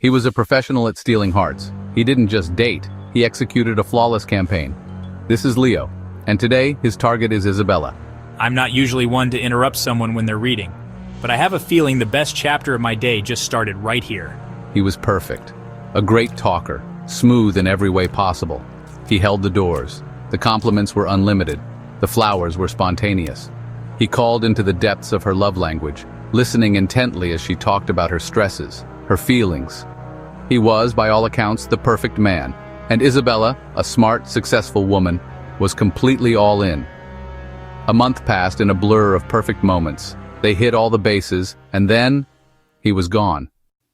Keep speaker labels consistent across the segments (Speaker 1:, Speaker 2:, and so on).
Speaker 1: He was a professional at stealing hearts. He didn't just date, he executed a flawless campaign. This is Leo, and today his target is Isabella.
Speaker 2: I'm not usually one to interrupt someone when they're reading, but I have a feeling the best chapter of my day just started right here.
Speaker 1: He was perfect. A great talker, smooth in every way possible. He held the doors. The compliments were unlimited. The flowers were spontaneous. He called into the depths of her love language, listening intently as she talked about her stresses, her feelings. He was, by all accounts, the perfect man, and Isabella, a smart, successful woman, was completely all in. A month passed in a blur of perfect moments. They hit all the bases, and then he was gone.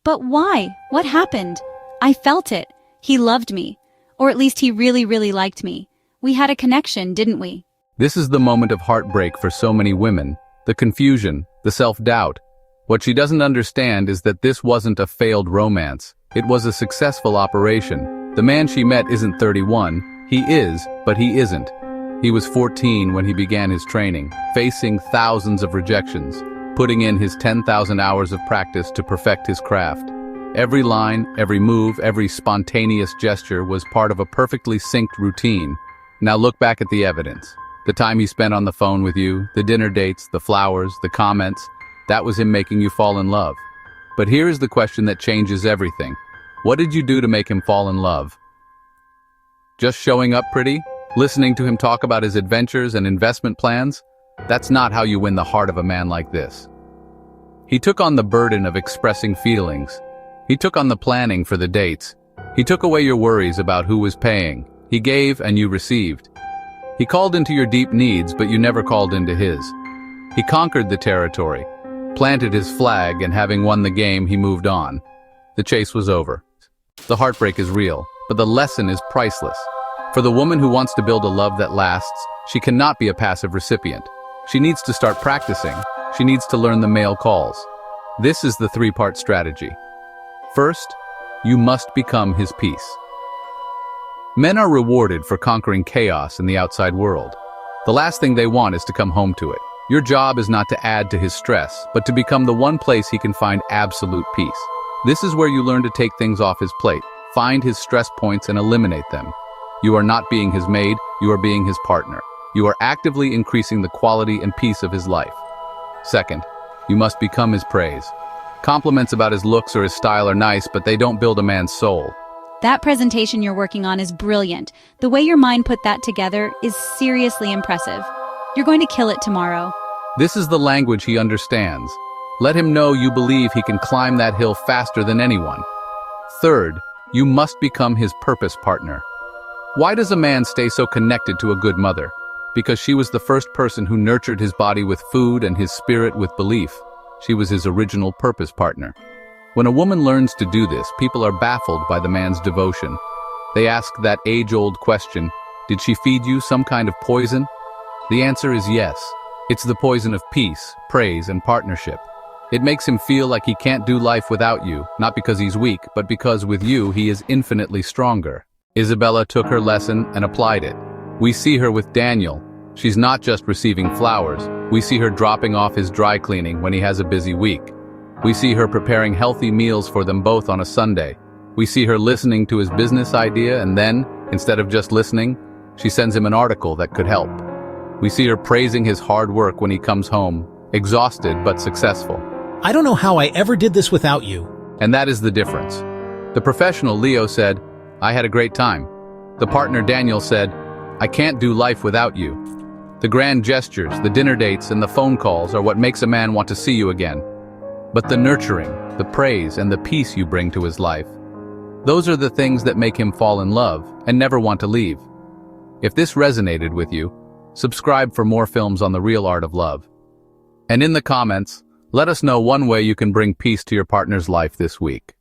Speaker 3: But why? What happened? I felt it. He loved me. Or at least he really, really liked me. We had a connection, didn't we?
Speaker 1: This is the moment of heartbreak for so many women. The confusion, the self-doubt. What she doesn't understand is that this wasn't a failed romance. It was a successful operation. The man she met isn't 31. He is, but he isn't. He was 14 when he began his training, facing thousands of rejections, putting in his 10,000 hours of practice to perfect his craft. Every line, every move, every spontaneous gesture was part of a perfectly synced routine. Now look back at the evidence. The time he spent on the phone with you, the dinner dates, the flowers, the comments, that was him making you fall in love. But here is the question that changes everything. What did you do to make him fall in love? Just showing up pretty? Listening to him talk about his adventures and investment plans? That's not how you win the heart of a man like this. He took on the burden of expressing feelings. He took on the planning for the dates. He took away your worries about who was paying. He gave and you received. He called into your deep needs, but you never called into his. He conquered the territory, planted his flag, and having won the game, he moved on. The chase was over. The heartbreak is real, but the lesson is priceless. For the woman who wants to build a love that lasts, she cannot be a passive recipient. She needs to start practicing. She needs to learn the male calls. This is the three-part strategy. First, you must become his peace. Men are rewarded for conquering chaos in the outside world. The last thing they want is to come home to it. Your job is not to add to his stress, but to become the one place he can find absolute peace. This is where you learn to take things off his plate, find his stress points and eliminate them. You are not being his maid, you are being his partner. You are actively increasing the quality and peace of his life. Second, you must become his praise. Compliments about his looks or his style are nice, but they don't build a man's soul.
Speaker 3: That presentation you're working on is brilliant. The way your mind put that together is seriously impressive. You're going to kill it tomorrow.
Speaker 1: This is the language he understands. Let him know you believe he can climb that hill faster than anyone. Third, you must become his purpose partner. Why does a man stay so connected to a good mother? Because she was the first person who nurtured his body with food and his spirit with belief. She was his original purpose partner. When a woman learns to do this, people are baffled by the man's devotion. They ask that age-old question, did she feed you some kind of poison? The answer is yes. It's the poison of peace, praise, and partnership. It makes him feel like he can't do life without you, not because he's weak, but because with you he is infinitely stronger. Isabella took her lesson and applied it. We see her with Daniel. She's not just receiving flowers. We see her dropping off his dry cleaning when he has a busy week. We see her preparing healthy meals for them both on a Sunday. We see her listening to his business idea and then, instead of just listening, she sends him an article that could help. We see her praising his hard work when he comes home, exhausted but successful.
Speaker 4: I don't know how I ever did this without you.
Speaker 1: And that is the difference. The professional Leo said, I had a great time. The partner Daniel said, I can't do life without you. The grand gestures, the dinner dates, and the phone calls are what makes a man want to see you again. But the nurturing, the praise, and the peace you bring to his life, those are the things that make him fall in love and never want to leave. If this resonated with you, subscribe for more films on the real art of love. And in the comments, let us know one way you can bring peace to your partner's life this week.